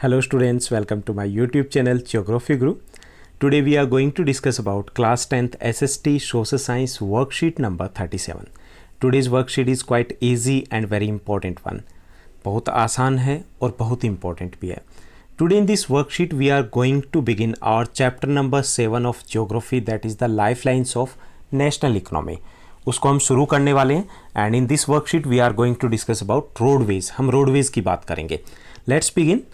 Hello students, welcome to my YouTube channel Geography Guru. Today we are going to discuss about class 10th SST Social Science worksheet number 37. Today's worksheet is quite easy and very important one. बहुत आसान है और बहुत important भी है. Today in this worksheet we are going to begin our chapter number 7 of Geography, that is the lifelines of national economy. उसको हम शुरू करने वाले हैं and in this worksheet we are going to discuss about roadways. हम roadways की बात करेंगे. Let's begin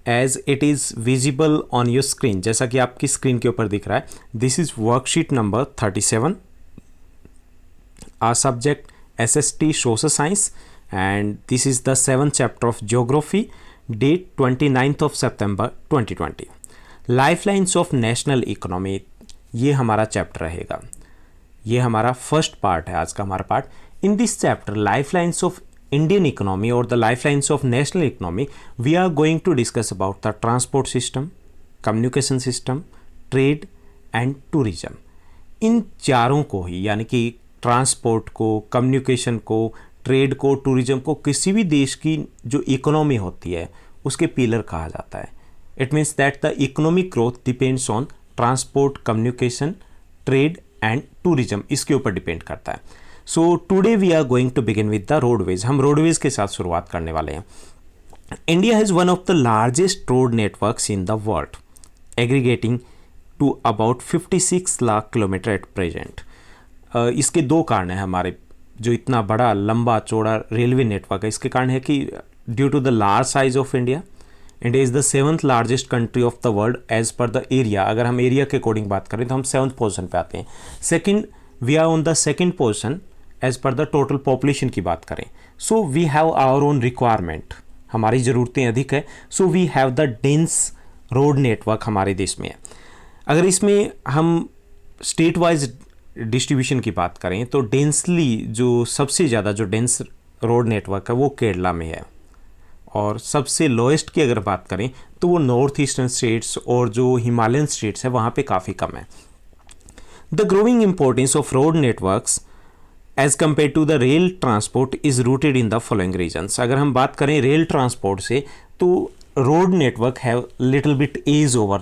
as it is visible on your screen. जैसा कि आपकी स्क्रीन के ऊपर दिख रहा है, this is worksheet number 37. Our subject SST social science and this is the 7th chapter of geography. Date 29th of September 2020. Lifelines of national economy, ये हमारा चैप्टर रहेगा. ये हमारा फर्स्ट पार्ट है आज का हमारा part. In this chapter lifelines of Indian economy और the lifelines of national economy we are going to discuss about the transport system, communication system, trade and tourism. इन चारों को ही, यानी कि ट्रांसपोर्ट को, कम्युनिकेशन को, ट्रेड को, टूरिज्म को, किसी भी देश की जो इकोनॉमी होती है उसके पिलर कहा जाता है. It means that the economic growth depends on transport, communication, trade and tourism. इसके ऊपर डिपेंड करता है. So today we are going to begin with the roadways. हम रोडवेज के साथ शुरुआत करने वाले हैं. India has one of the largest road networks in the world, aggregating to about 56 lakh kilometre at present. इसके दो कारण हैं. हमारे जो इतना बड़ा लंबा चौड़ा रेलवे नेटवर्क है, इसके कारण है कि due to the large size of India, India is the 7th largest country of the world as per the area. अगर हम एरिया के अकॉर्डिंग बात करें तो हम 7th पोजीशन पे आते हैं. Second, we are on the second position as per the total population की बात करें. So we have our own requirement, हमारी ज़रूरतें अधिक है. So we have the dense road network हमारे देश में है. अगर इसमें हम स्टेट वाइज डिस्ट्रीब्यूशन की बात करें तो डेंसली जो सबसे ज़्यादा जो डेंस रोड नेटवर्क है वो केरला में है, और सबसे लोएस्ट की अगर बात करें तो वो नॉर्थ ईस्टर्न स्टेट्स और जो हिमालयन स्टेट्स है वहाँ पे काफ़ी कम है. The growing importance of road networks as compare to the rail transport is rooted in the following reasons. अगर हम बात करें रेल ट्रांसपोर्ट से तो road network have little bit edge over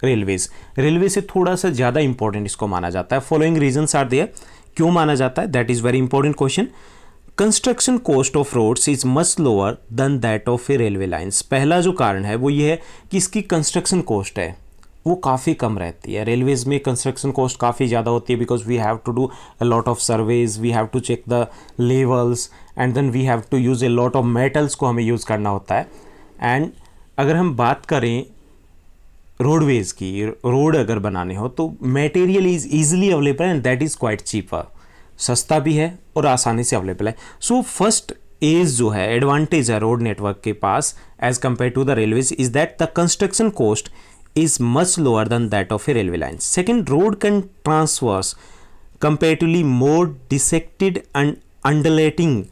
railways. Railway से थोड़ा सा ज़्यादा इंपॉर्टेंट इसको माना जाता है. Following reasons are there. क्यों माना जाता है? That is very important question. Construction cost of roads is much lower than that of a railway lines. पहला जो कारण है वो ये है कि इसकी कंस्ट्रक्शन कॉस्ट है वो काफ़ी कम रहती है. रेलवेज में कंस्ट्रक्शन कॉस्ट काफ़ी ज़्यादा होती है because we have to do a lot of surveys, we have to check the levels and then we have to use a lot of metals को हमें यूज़ करना होता है. एंड अगर हम बात करें रोडवेज की, रोड अगर बनाने हो तो material is easily available and that is quite cheaper. सस्ता भी है और आसानी से अवेलेबल है. सो फर्स्ट एज जो है, एडवांटेज है रोड नेटवर्क के पास as compare to the railways is that the construction cost is much lower than that of a railway line. Second, road can transverse comparatively more dissected and undulating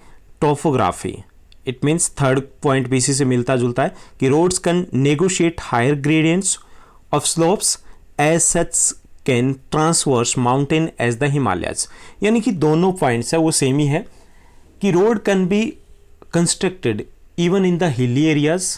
topography. It means third point भी इसी से मिलता जुलता है कि roads can negotiate higher gradients of slopes as such can transverse mountain as the Himalayas. यानी कि दोनों पॉइंट्स है वो सेम ही है कि road can be constructed even in the hilly areas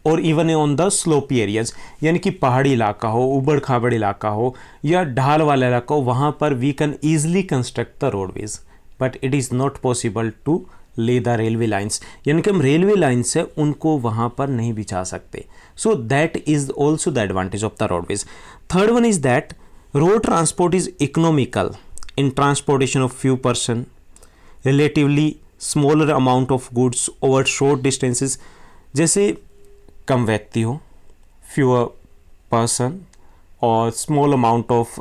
और even on the slopy areas. यानी कि पहाड़ी इलाका हो, उबड़ खाबड़ इलाका हो या ढाल वाला इलाका हो, वहाँ पर we can easily construct the roadways, but it is not possible to lay the railway lines. यानी कि हम रेलवे लाइन्स है उनको वहाँ पर नहीं बिछा सकते. So that is also the advantage of the roadways. Third one is that road transport is economical in transportation of few person, relatively smaller amount of goods over short distances. जैसे कम व्यक्ति हो, फ्यूअर पर्सन, और small amount of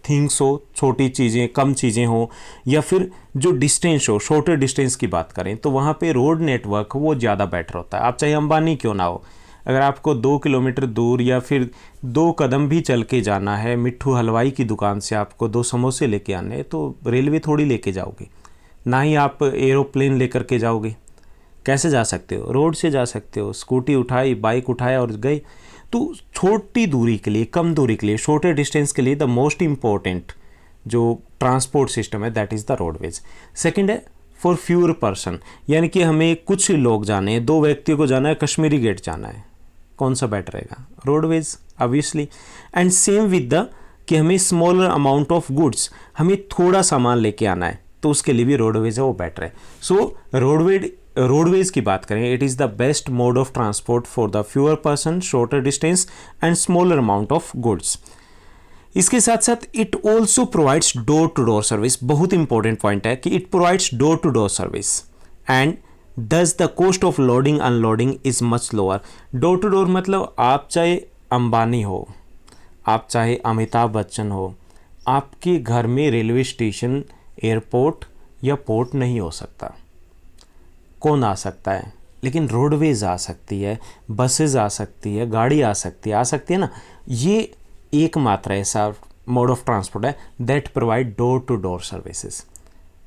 things हो, छोटी चीज़ें, कम चीज़ें हो, या फिर जो डिस्टेंस हो, शॉर्टर डिस्टेंस की बात करें तो वहाँ पे रोड नेटवर्क वो ज़्यादा बेटर होता है. आप चाहे अंबानी क्यों ना हो, अगर आपको 2 किलोमीटर दूर या फिर 2 कदम भी चल के जाना है, मिट्ठू हलवाई की दुकान से आपको 2 समोसे लेके आने हैं, तो रेलवे थोड़ी लेके जाओगे, ना ही आप एरोप्लेन लेकर के जाओगे. कैसे जा सकते हो? रोड से जा सकते हो. स्कूटी उठाई, बाइक उठाया और गए. तो छोटी दूरी के लिए, कम दूरी के लिए, शॉर्टर डिस्टेंस के लिए द मोस्ट इम्पॉर्टेंट जो ट्रांसपोर्ट सिस्टम है that is the roadways. Second है फॉर फ्यूअर पर्सन, यानी कि हमें कुछ लोग जाने हैं, 2 व्यक्तियों को जाना है, कश्मीरी गेट जाना है, कौन सा बेटर रहेगा? Roadways obviously. And same with the कि हमें स्मॉलर अमाउंट ऑफ गुड्स, हमें थोड़ा सामान लेके आना है तो उसके लिए भी रोडवेज है वो बेटर है। सो रोडवेज की बात करें, it is the best mode of transport for the fewer person, shorter distance and smaller amount of goods. इसके साथ साथ it also provides door to door service. बहुत इंपॉर्टेंट पॉइंट है कि it provides door to door service and thus the cost of loading unloading is much lower. Door to door मतलब आप चाहे अंबानी हो, आप चाहे अमिताभ बच्चन हो, आपके घर में रेलवे स्टेशन, एयरपोर्ट या पोर्ट नहीं हो सकता। कौन आ सकता है? लेकिन रोडवेज आ सकती है, बसेज आ सकती है, गाड़ी आ सकती है ना। ये एकमात्र ऐसा मोड ऑफ ट्रांसपोर्ट है that provide door to door services.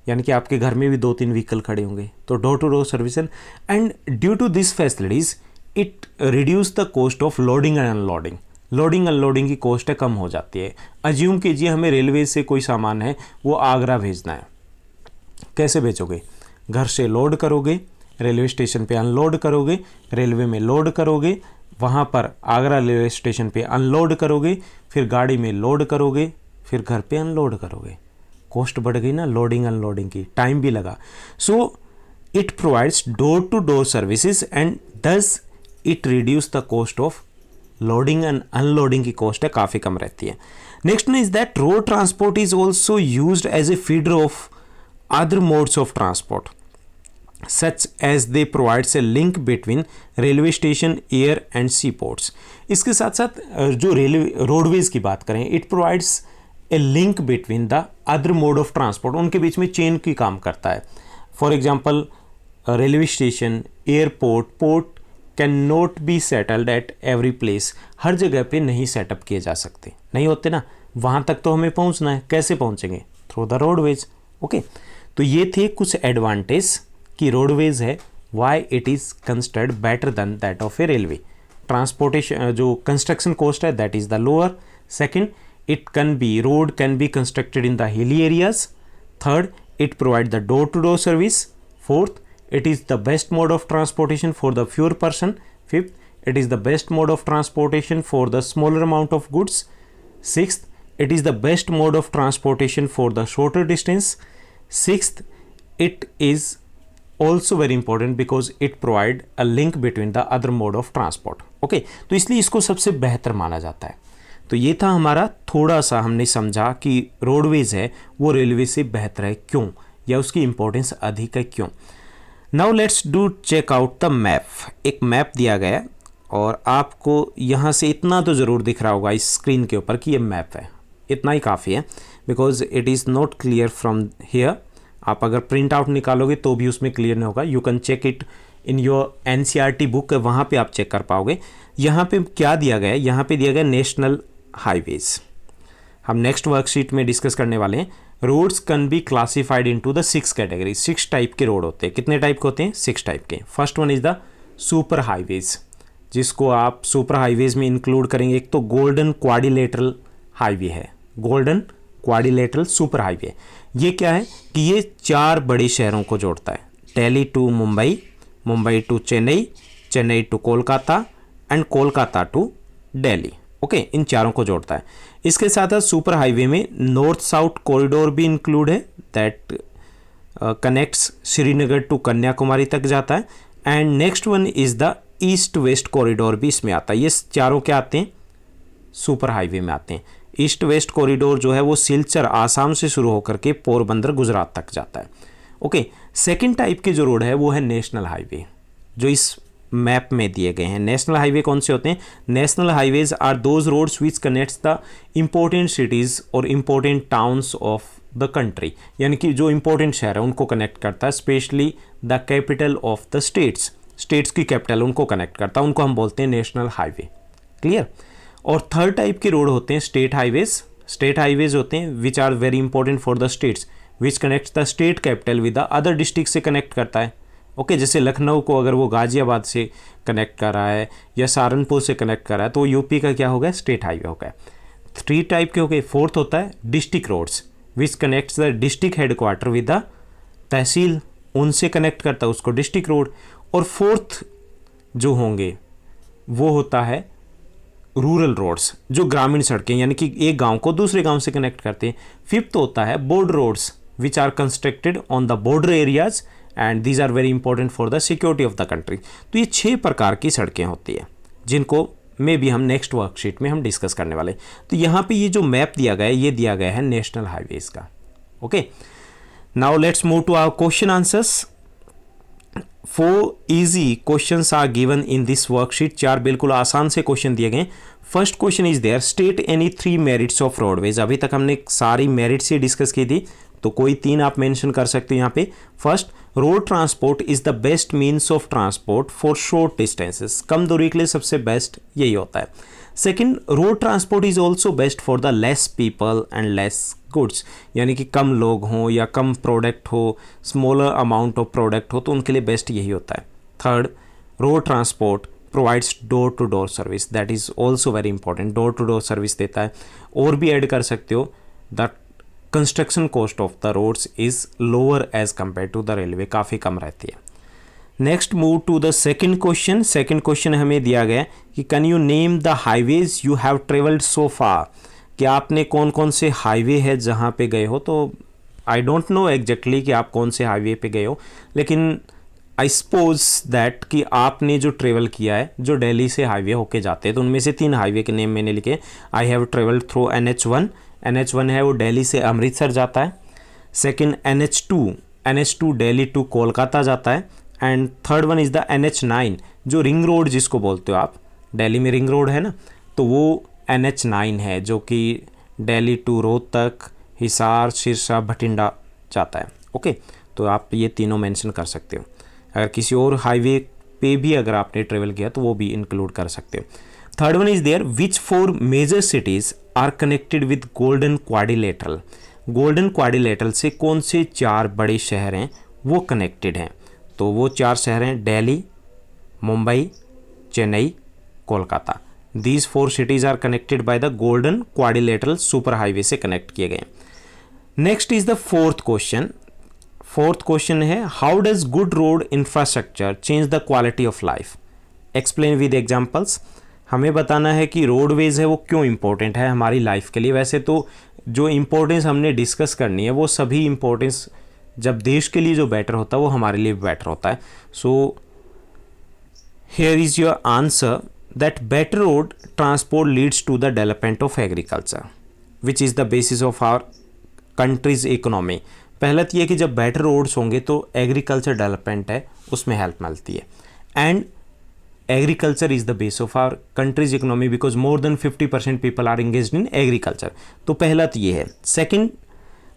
यानी कि आपके घर में भी 2-3 व्हीकल खड़े होंगे तो door to door service. And due to this facilities it reduce the cost of loading and unloading. Loading unloading की कॉस्ट है कम हो जाती है। अज्यूम कीजिए हमें रेलवे से कोई सामान है वो आगरा भेजना है, कैसे भेजोगे? घर से लोड करोगे, रेलवे स्टेशन पे अनलोड करोगे, रेलवे में लोड करोगे, वहाँ पर आगरा रेलवे स्टेशन पे अनलोड करोगे, फिर गाड़ी में लोड करोगे, फिर घर पे अनलोड करोगे। कॉस्ट बढ़ गई ना लोडिंग अनलोडिंग की, टाइम भी लगा। So it provides door to door services and this it reduce the cost of loading and unloading की कॉस्ट है काफ़ी कम रहती है। Next one is that road transport is also used as a feeder of other modes of transport such as they provides a link between railway station, air and seaports। इसके साथ साथ जो रेलवे रोडवेज की बात करें, it provides a link between the other mode of transport. उनके बीच में चेन की काम करता है। For example railway station, airport, port can not be settled at every place. हर जगह पे नहीं सेटअप किए जा सकते, नहीं होते ना। वहाँ तक तो हमें पहुँचना है, कैसे पहुँचेंगे? Through the roadways. ओके, तो ये थे कुछ एडवांटेज कि रोडवेज है why it is considered better than that of a railway. Transportation जो कंस्ट्रक्शन कॉस्ट है that is the lower. Second, it can be road can be constructed in the hilly areas. Third, it provide the door to door service. Fourth, it is the best mode of transportation for the fewer person. Fifth, it is the best mode of transportation for the smaller amount of goods. Sixth, it is the best mode of transportation for the shorter distance. Sixth, it is also very important because it provide a link between the other mode of transport. Okay, तो इसलिए इसको सबसे बेहतर माना जाता है। तो ये था हमारा, थोड़ा सा हमने समझा कि रोडवेज है वो रेलवे से बेहतर है क्यों, या उसकी इंपॉर्टेंस अधिक है क्यों। Now let's do check out the map. एक मैप दिया गया है और आपको यहाँ से इतना तो ज़रूर दिख रहा होगा इस स्क्रीन के ऊपर कि ये मैप है। इतना ही काफ़ी है because it is not clear from here. आप अगर प्रिंट आउट निकालोगे तो भी उसमें क्लियर नहीं होगा। You can check it in your NCERT book, वहाँ पे आप चेक कर पाओगे। यहाँ पे क्या दिया गया है? यहाँ पे दिया गया नेशनल हाईवेज़। हम नेक्स्ट वर्कशीट में डिस्कस करने वाले हैं। Roads can be classified into the 6 category. 6 type के रोड होते हैं। कितने टाइप के होते हैं? 6 टाइप के। First one is the super highways, जिसको आप सुपर हाईवेज में इंक्लूड करेंगे। एक तो गोल्डन क्वाड्रिलेटरल हाईवे है, गोल्डन क्वाड्रिलेटरल सुपर हाईवे। ये क्या है कि ये 4 बड़े शहरों को जोड़ता है। Delhi to Mumbai, Mumbai to Chennai, Chennai to Kolkata and Kolkata to Delhi. Okay, इन चारों को जोड़ता है। इसके साथ साथ सुपर हाईवे में नॉर्थ साउथ कॉरिडोर भी इंक्लूड है that connects Srinagar to Kanyakumari तक जाता है। And next one is the east west corridor भी इसमें आता है। ये चारों क्या आते हैं? सुपर हाईवे में आते हैं। ईस्ट वेस्ट कॉरिडोर जो है वो सिलचर आसाम से शुरू होकर के पोरबंदर गुजरात तक जाता है। ओके, सेकेंड टाइप के जो रोड है वो है नेशनल हाईवे, जो इस मैप में दिए गए हैं। नेशनल हाईवे कौन से होते हैं? National highways are those roads which connects the important cities और important towns of the country, यानी कि जो इंपॉर्टेंट शहर है उनको कनेक्ट करता है। Specially the capital of the states, states की कैपिटल उनको कनेक्ट करता है, उनको हम बोलते हैं नेशनल हाईवे। क्लियर? और थर्ड टाइप के रोड होते हैं स्टेट हाईवेज। स्टेट हाईवेज होते हैं which are very important for the states, which connects the state capital with the other district से कनेक्ट करता है। ओके, जैसे लखनऊ को अगर वो गाजियाबाद से कनेक्ट कर रहा है या सहारनपुर से कनेक्ट कर रहा है तो यूपी का क्या हो गया? स्टेट हाईवे हो गया। 3 टाइप के हो गए। फोर्थ होता है district roads which connects the district headquarter with the tehsil, उनसे कनेक्ट करता है, उसको डिस्ट्रिक्ट रोड। और फोर्थ जो होंगे वो होता है रूरल रोड्स, जो ग्रामीण सड़कें यानी कि एक गांव को दूसरे गांव से कनेक्ट करते हैं। फिफ्थ होता है border roads which are constructed on the border areas and these are very important for the security of the country. तो ये 6 प्रकार की सड़कें होती हैं जिनको मे भी हम नेक्स्ट वर्कशीट में हम डिस्कस करने वाले। तो यहाँ पे ये जो मैप दिया गया है ये दिया गया है नेशनल हाईवेज का। Okay, now let's move to our question answers. 4 easy questions are given in this worksheet. 4 बिल्कुल आसान से क्वेश्चन दिए गए। First question is there, state any 3 merits of roadways. अभी तक हमने सारी मेरिट्स ही डिस्कस की थी, तो कोई 3 आप मेंशन कर सकते हो यहाँ पे। First, road transport is the best means of transport for short distances. कम दूरी के लिए सबसे बेस्ट यही होता है। Second, road transport is also best for the less people and less goods, यानी कि कम लोग हों या कम प्रोडक्ट हो, स्मॉलर अमाउंट ऑफ प्रोडक्ट हो, तो उनके लिए बेस्ट यही होता है। Third, road transport provides door to door service, that is also very important, door to door service देता है। और भी ऐड कर सकते हो, the construction cost of the roads is lower as compare to the railway, काफ़ी कम रहती है। Next move to the second question. Second question हमें दिया गया कि can you name the highways you have travelled so far, कि आपने कौन कौन से हाईवे है जहाँ पे गए हो। तो आई डोंट नो एग्जैक्टली कि आप कौन से हाईवे पे गए हो, लेकिन आई सपोज दैट कि आपने जो ट्रेवल किया है, जो दिल्ली से हाईवे होके जाते हैं, तो उनमें से 3 हाईवे के नेम मैंने लिखे। I have travelled through NH1, NH1 है वो दिल्ली से अमृतसर जाता है। Second NH2 Delhi to Kolkata जाता है। And third one is the NH9, जो रिंग रोड जिसको बोलते हो आप, दिल्ली में रिंग रोड है ना, तो वो NH9 है जो कि दिल्ली टू रोहतक, हिसार, सिरसा, भटिंडा जाता है। ओके, तो आप ये तीनों मेंशन कर सकते हो। अगर किसी और हाईवे पे भी अगर आपने ट्रेवल किया तो वो भी इंक्लूड कर सकते हो। Third one is there, which 4 major cities are connected with golden quadrilateral. Golden quadrilateral से कौन से 4 बड़े शहर हैं वो कनेक्टेड हैं। तो वो 4 शहर हैं Delhi, Mumbai, Chennai, Kolkata. These 4 cities are connected by the golden quadrilateral super highway से कनेक्ट किए गए। Next is the fourth question. Fourth question है, how does good road infrastructure change the quality of life, explain with examples. हमें बताना है कि roadways है वो क्यों इंपॉर्टेंट है हमारी लाइफ के लिए। वैसे तो जो इम्पोर्टेंस हमने डिस्कस करनी है वो सभी इम्पोर्टेंस जब देश के लिए जो बेटर होता है वो हमारे लिए बेटर होता है। So here is your answer that better road transport leads to the development of agriculture which is the basis of our country's economy. पहला तो ये कि जब बेटर रोड्स होंगे तो एग्रीकल्चर डेवलपमेंट है उसमें हेल्प मिलती है। And agriculture is the base of our country's economy because more than 50% people are engaged in agriculture. तो पहला तो ये है। Second,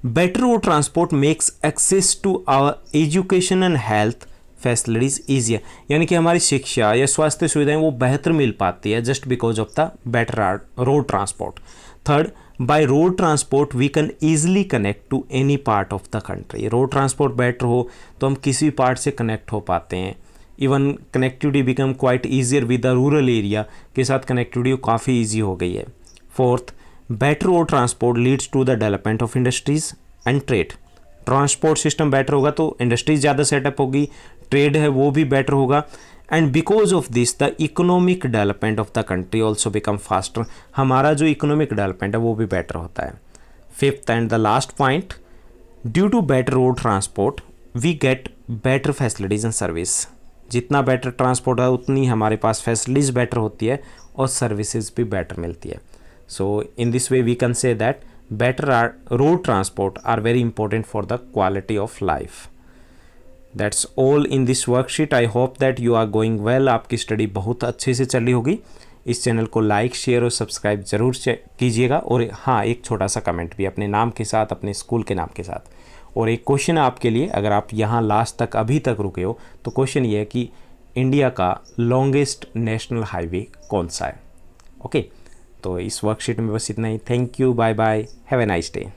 better road transport makes access to our education and health facilities easier, यानी कि हमारी शिक्षा या स्वास्थ्य सुविधाएं वो बेहतर मिल पाती है just because of the better road transport. Third, by road transport we can easily connect to any part of the country. Road transport better हो तो हम किसी पार्ट से कनेक्ट हो पाते हैं। Even connectivity become quite easier with the rural area के साथ कनेक्टिविटी काफ़ी ईजी हो गई है। Fourth, better road transport leads to the development of industries and trade. Transport system better होगा तो इंडस्ट्रीज ज़्यादा सेटअप होगी, ट्रेड है वो भी बेटर होगा। And because of this the economic development of the country also become faster. हमारा जो इकोनॉमिक डेवलपमेंट है वो भी बेटर होता है। Fifth and the last point, due to better road transport we get better facilities and service. जितना better transport है उतनी हमारे पास फैसिलिटीज़ बेटर होती है और सर्विसेज भी बेटर मिलती है। So in this way we can say that better road transport are very important for the quality of life. That's all in this worksheet. I hope that you are going well. आपकी study बहुत अच्छे से चल रही होगी। इस channel को like, share और सब्सक्राइब ज़रूर कीजिएगा। और हाँ, एक छोटा सा कमेंट भी अपने नाम के साथ, अपने स्कूल के नाम के साथ। और एक क्वेश्चन आपके लिए, अगर आप यहाँ लास्ट तक अभी तक रुके हो तो क्वेश्चन ये है कि इंडिया का लॉन्गेस्ट नेशनल हाईवे कौन सा है। ओके, तो इस वर्कशीट में बस इतना ही। Thank you, bye bye, have a nice day.